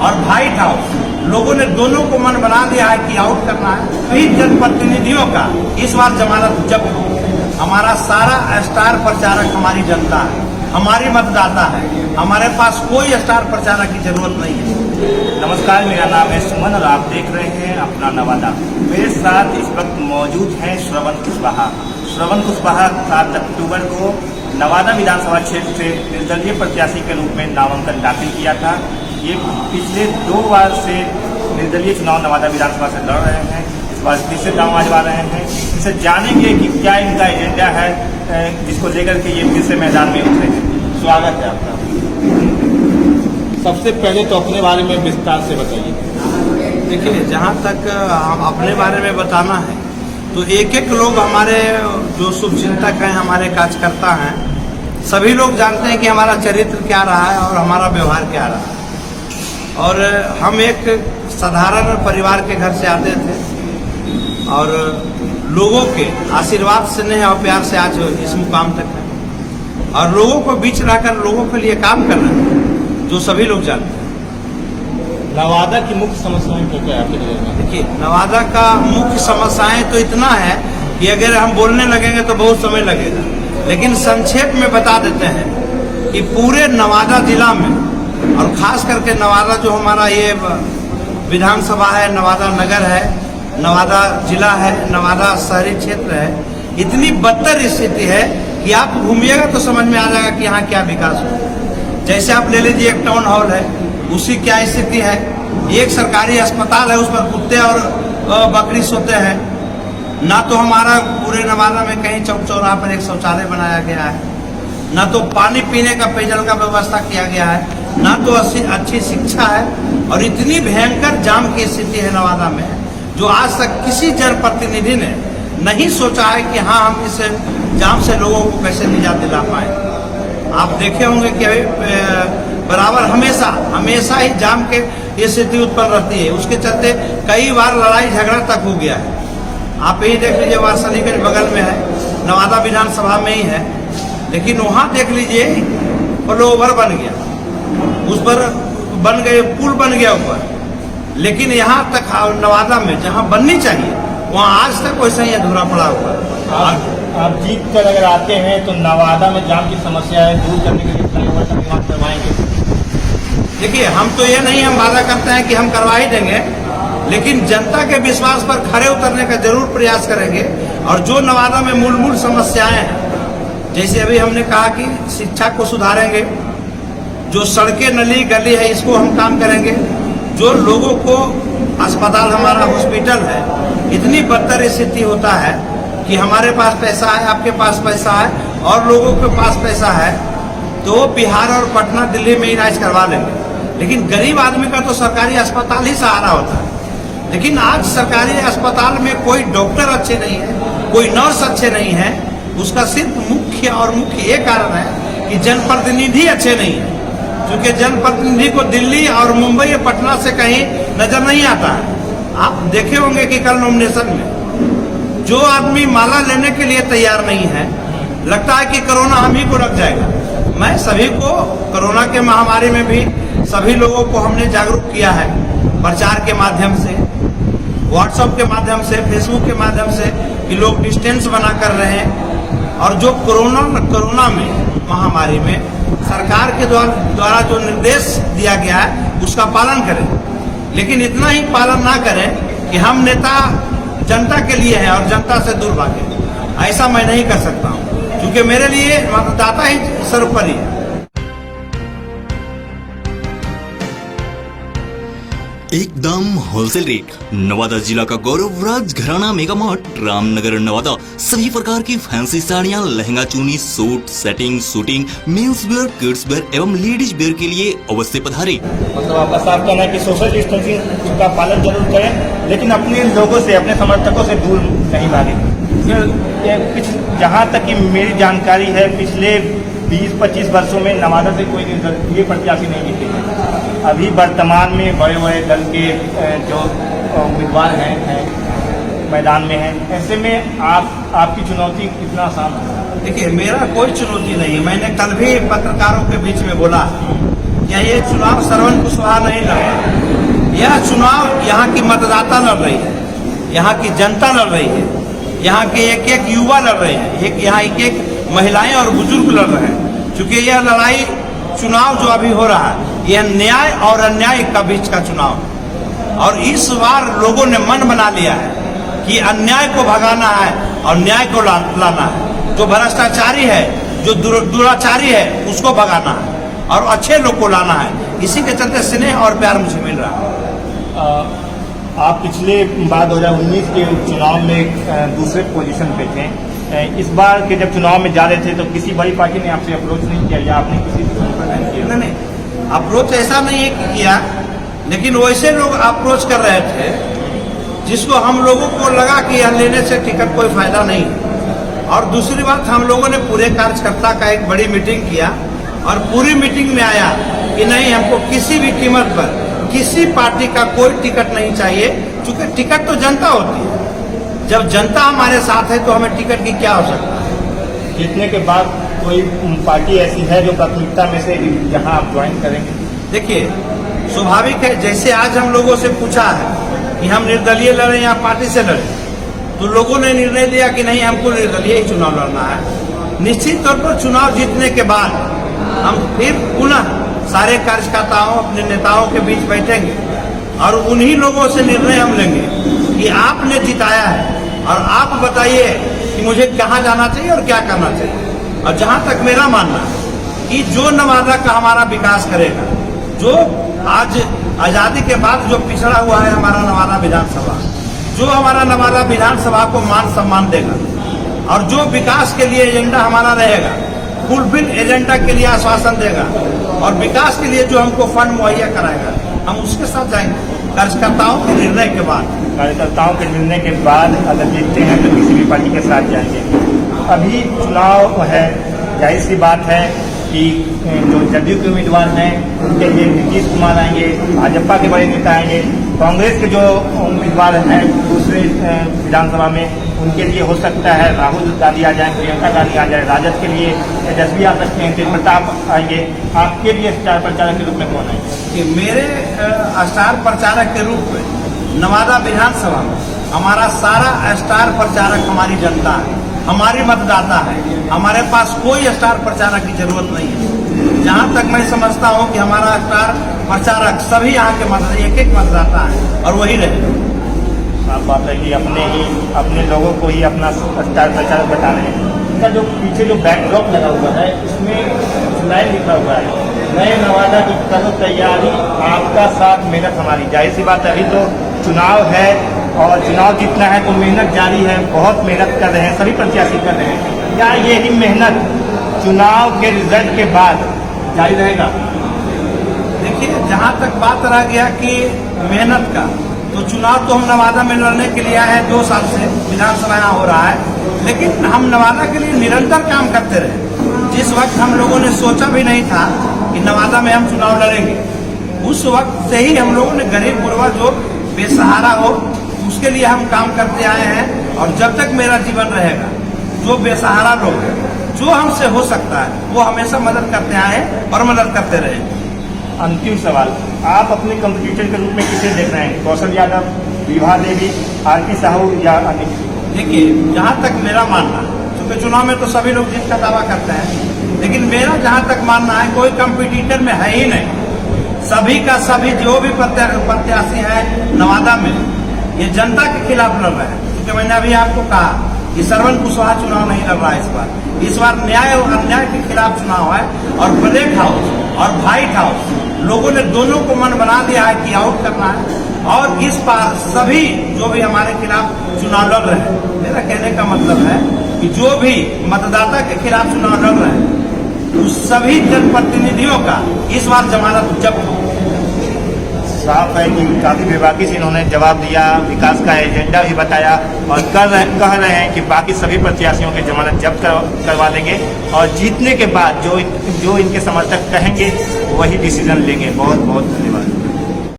और white house, लोगों ने दोनों को मन बना दिया है कि आउट करना है। कई जनप्रतिनिधियों का इस बार जमानत जब्त हो। हमारा सारा स्टार प्रचारक हमारी जनता है, हमारी मतदाता है। हमारे पास कोई स्टार प्रचारक की जरूरत नहीं है। नमस्कार, मेरा नाम है सुमन और आप देख रहे हैं अपना नवादा। मेरे साथ इस वक्त मौजूद हैं श्रवण कुशवाहा। श्रवण कुशवाहा 7 अक्टूबर को नवादा विधानसभा क्षेत्र से निर्दलीय प्रत्याशी के रूप में नामांकन दाखिल किया था। ये पिछले 2 बार से निर्दलीय चुनाव नवादा विधानसभा से लड़ रहे हैं। इस बार फिर से दांव आजमा रहे हैं। इनसे जानेंगे कि क्या इनका एजेंडा है जिसको लेकर के ये फिर से मैदान में उतरे हैं। स्वागत है आपका। सबसे पहले तो अपने बारे में विस्तार से बताइए। देखिए, जहाँ तक हम अपने बारे में बताना है तो एक एक लोग हमारे जो शुभचिंतक हैं, हमारे कार्यकर्ता हैं, सभी लोग जानते हैं कि हमारा चरित्र क्या रहा है और हमारा व्यवहार क्या रहा है। और हम एक साधारण परिवार के घर से आते थे और लोगों के आशीर्वाद स्नेह और प्यार से आज इस मुकाम तक है और लोगों को बीच रहकर लोगों के लिए काम कर रहे हैं, जो सभी लोग जानते हैं। नवादा की मुख्य समस्याएं क्या है आपके नजर में? देखिए, नवादा का मुख्य समस्याएं तो इतना है कि अगर हम बोलने लगेंगे तो बहुत समय लगेगा, लेकिन संक्षेप में बता देते हैं कि पूरे नवादा जिला में और खास करके नवादा जो हमारा ये विधानसभा है, नवादा नगर है, नवादा जिला है, नवादा शहरी क्षेत्र है, इतनी बदतर स्थिति है कि आप घूमिएगा तो समझ में आ जाएगा कि यहाँ क्या विकास हो। जैसे आप ले लीजिए, एक टाउन हॉल है, उसकी क्या स्थिति है। एक सरकारी अस्पताल है, उस पर कुत्ते और बकरी सोते हैं। ना तो हमारा पूरे नवादा में कहीं चौक चौराहा पर एक शौचालय बनाया गया है, ना तो पानी पीने का पेयजल का व्यवस्था किया गया है, ना तो अच्छी शिक्षा है। और इतनी भयंकर जाम की स्थिति है नवादा में, जो आज तक किसी जनप्रतिनिधि ने नहीं सोचा है कि हाँ, हम इस जाम से लोगों को कैसे निजात दिला पाए। आप देखे होंगे कि बराबर हमेशा ही जाम के ये स्थिति उत्पन्न रहती है। उसके चलते कई बार लड़ाई झगड़ा तक हो गया है। आप यही देख लीजिए, वारसलीगंज बगल में है, नवादा विधानसभा में ही है, लेकिन वहाँ देख लीजिए फ्लाईओवर बन गया, उस पर बन गए, पुल बन गया ऊपर, लेकिन यहाँ तक नवादा में जहाँ बननी चाहिए वहाँ आज तक वैसा ही अधूरा पड़ा हुआ है। आप जीत कर अगर आते हैं तो नवादा में जाम की समस्या है, दूर करने के लिए फ्लाईओवर का निर्माण करवाएंगे? देखिए, हम तो ये नहीं हम वादा करते हैं कि हम करवा ही देंगे, लेकिन जनता के विश्वास पर खरे उतरने का जरूर प्रयास करेंगे। और जो नवादा में मूल समस्याएं हैं, जैसे अभी हमने कहा कि शिक्षा को सुधारेंगे, जो सड़कें नली गली है इसको हम काम करेंगे, जो लोगों को अस्पताल, हमारा हॉस्पिटल है, इतनी बदतर स्थिति होता है कि हमारे पास पैसा है, आपके पास पैसा है और लोगों के पास पैसा है तो बिहार और पटना दिल्ली में इलाज करवा लेंगे, लेकिन गरीब आदमी का तो सरकारी अस्पताल ही सहारा होता है। लेकिन आज सरकारी अस्पताल में कोई डॉक्टर अच्छे नहीं है, कोई नर्स अच्छे नहीं है। उसका सिर्फ मुख्य एक कारण है कि जनप्रतिनिधि अच्छे नहीं है, क्योंकि जनप्रतिनिधि को दिल्ली और मुंबई और पटना से कहीं नजर नहीं आता है। आप देखे होंगे कि कल नॉमिनेशन में जो आदमी माला लेने के लिए तैयार नहीं है, लगता है कि कोरोना हम ही को रख जाएगा। मैं सभी को कोरोना के महामारी में भी सभी लोगों को हमने जागरूक किया है, प्रचार के माध्यम से, व्हाट्सएप के माध्यम से, फेसबुक के माध्यम से, कि लोग डिस्टेंस बना कर रहे हैं। और जो कोरोना में महामारी में सरकार के द्वारा जो निर्देश दिया गया है उसका पालन करें, लेकिन इतना ही पालन ना करें कि हम नेता जनता के लिए हैं और जनता से दूर भागे। ऐसा मैं नहीं कर सकता हूं, क्योंकि मेरे लिए मतदाता ही सर्वोपरि है। एकदम होलसेल रेट। नवादा जिला का गौरव राज घराना मेगा मार्ट, रामनगर नवादा। सभी प्रकार की फैंसी साड़ियाँ, लहंगा चुनी, suit, setting, shooting, men's wear, kids where एवं लेडीज वेयर के लिए अवश्य पधारें। मतलब आपका साफ कहना है कि सोशल डिस्टेंसिंग का पालन जरूर करें, लेकिन अपने लोगों से, अपने समर्थकों से दूर नहीं भागें। जहाँ तक कि मेरी जानकारी है, पिछले 20-25 वर्षों में नवादा से कोई निर्दलीय प्रत्याशी नहीं जीते हैं। अभी वर्तमान में बड़े दल के जो उम्मीदवार हैं मैदान में हैं, ऐसे में आपकी चुनौती कितना आसान है? देखिए, मेरा कोई चुनौती नहीं है। मैंने कल भी पत्रकारों के बीच में बोला क्या ये चुनाव श्रवण कुशवाहा नहीं लड़ रहा। यह चुनाव यहाँ की मतदाता लड़ रही है, यहाँ की जनता लड़ रही है, यहाँ के एक एक युवा लड़ रहे हैं, यहाँ एक महिलाएं और बुजुर्ग लड़ रहे हैं। क्योंकि यह लड़ाई चुनाव जो अभी हो रहा है यह न्याय और अन्याय का बीच का चुनाव है। और इस बार लोगों ने मन बना लिया है कि अन्याय को भगाना है और न्याय को लाना है। जो भ्रष्टाचारी है, जो दुराचारी है, उसको भगाना है और अच्छे लोग को लाना है। इसी के चलते स्नेह और प्यार मुझे मिल रहा है। आप पिछले बार 2019 के चुनाव में दूसरे पोजीशन पे थे। इस बार के जब चुनाव में जा रहे थे तो किसी बड़ी पार्टी ने आपसे अप्रोच नहीं किया या आपने किसी से संपर्क किया? नहीं, अप्रोच ऐसा नहीं है किया, लेकिन वैसे लोग अप्रोच कर रहे थे जिसको हम लोगों को लगा कि यह लेने से टिकट कोई फायदा नहीं है। और दूसरी बात, हम लोगों ने पूरे कार्यकर्ता का एक बड़ी मीटिंग किया और पूरी मीटिंग में आया कि नहीं, हमको किसी भी कीमत पर किसी पार्टी का कोई टिकट नहीं चाहिए। क्योंकि टिकट तो जनता होती है, जब जनता हमारे साथ है तो हमें टिकट की क्या आवश्यकता है। जीतने के बाद कोई पार्टी ऐसी है जो प्राथमिकता में से जहां आप ज्वाइन करेंगे? देखिए, स्वाभाविक है, जैसे आज हम लोगों से पूछा है कि हम निर्दलीय लड़े या पार्टी से लड़े, तो लोगों ने निर्णय लिया कि नहीं, हमको निर्दलीय ही चुनाव लड़ना है। निश्चित तौर पर चुनाव जीतने के बाद हम फिर पुनः सारे कार्यकर्ताओं, अपने नेताओं के बीच बैठेंगे और उन्हीं लोगों से निर्णय हम लेंगे कि आपने जिताया है और आप बताइए कि मुझे कहाँ जाना चाहिए और क्या करना चाहिए। और जहाँ तक मेरा मानना है कि जो नवादा का हमारा विकास करेगा, जो आज आजादी के बाद जो पिछड़ा हुआ है हमारा नवादा विधानसभा, जो हमारा नवादा विधानसभा को मान सम्मान देगा और जो विकास के लिए एजेंडा हमारा रहेगा, फुलफिल एजेंडा के लिए आश्वासन देगा और विकास के लिए जो हमको फंड मुहैया कराएगा, हम उसके साथ जाएंगे कार्यकर्ताओं के निर्णय के बाद। कार्यकर्ताओं के निर्णय के बाद अगर जीतते हैं तो किसी भी पार्टी के साथ जाएंगे। अभी चुनाव है, जाहिर सी बात है कि जो जदयू के उम्मीदवार हैं उनके लिए नीतीश कुमार आएंगे, भाजपा के बड़े नेता आएंगे, कांग्रेस के जो उम्मीदवार हैं दूसरे विधानसभा में उनके लिए हो सकता है राहुल गांधी आ जाए, प्रियंका गांधी आ जाए, राजद के लिए तेजस्वी आ सकते हैं, तेज प्रताप आएंगे। आपके लिए स्टार प्रचारक के रूप में कौन आएंगे? कि मेरे स्टार प्रचारक के रूप में नवादा विधानसभा में हमारा सारा स्टार प्रचारक हमारी जनता है, हमारी मतदाता है। हमारे पास कोई स्टार प्रचारक की जरूरत नहीं है। जहाँ तक मैं समझता हूँ कि हमारा स्टार प्रचारक सभी यहाँ के एक एक मतदाता है और वही रहे। आप बात है कि अपने लोगों को ही अपना स्टार प्रचारक बता रहे हैं। इसका जो पीछे जो बैकड्रॉप लगा हुआ है इसमें लाइन लिखा हुआ है, नए नवादा की करो तैयारी, आपका साथ मेहनत हमारी। जाहिर सी बात है, अभी तो चुनाव है और चुनाव जीतना है तो मेहनत जारी है, बहुत मेहनत कर रहे हैं, सभी प्रत्याशी कर रहे हैं। क्या यही मेहनत चुनाव के रिजल्ट के बाद जारी रहेगा? देखिए, जहाँ तक बात रह गया कि मेहनत का, तो चुनाव तो हम नवादा में लड़ने के लिए आए हैं, 2 साल से विधानसभा यहाँ हो रहा है, लेकिन हम नवादा के लिए निरंतर काम करते रहे। जिस वक्त हम लोगों ने सोचा भी नहीं था कि नवादा में हम चुनाव लड़ेंगे, उस वक्त से ही हम लोगों ने गरीब गुरबा जो बेसहारा हो उसके लिए हम काम करते आए हैं। और जब तक मेरा जीवन रहेगा, जो बेसहारा लोग हैं, जो हमसे हो सकता है वो हमेशा मदद करते आए हैं और मदद करते रहे। अंतिम सवाल, आप अपने कंपटीटर के रूप में किसे देख रहे हैं? कौशल यादव, विभा देवी, आरती साहू या अन्य किसी? देखिए, जहाँ तक मेरा मानना है, क्योंकि चुनाव में तो सभी लोग जीत का दावा करते हैं, लेकिन मेरा जहाँ तक मानना है कोई कंपटीटर में है ही नहीं। सभी का सभी जो भी प्रत्याशी है नवादा में, ये जनता के खिलाफ लड़ रहे हैं। क्योंकि मैंने अभी आपको कहा कि श्रवण कुशवाहा चुनाव नहीं लड़ रहा है इस बार न्याय और अन्याय के खिलाफ चुनाव है। और ब्लैक हाउस और व्हाइट हाउस लोगों ने दोनों को मन बना दिया है कि आउट करना है। और इस बार सभी जो भी हमारे खिलाफ चुनाव लड़ रहे हैं, मेरा कहने का मतलब है कि जो भी मतदाता के खिलाफ चुनाव लड़ रहे हैं, उस सभी जनप्रतिनिधियों का इस बार जमानत जब्त हो। साफ है कि काफी बेबाकी से इन्होंने जवाब दिया, विकास का एजेंडा भी बताया और कह रहे हैं कि बाकी सभी प्रत्याशियों की जमानत जब्त करवा देंगे और जीतने के बाद जो इनके समर्थक कहेंगे वही डिसीजन लेंगे। बहुत बहुत धन्यवाद।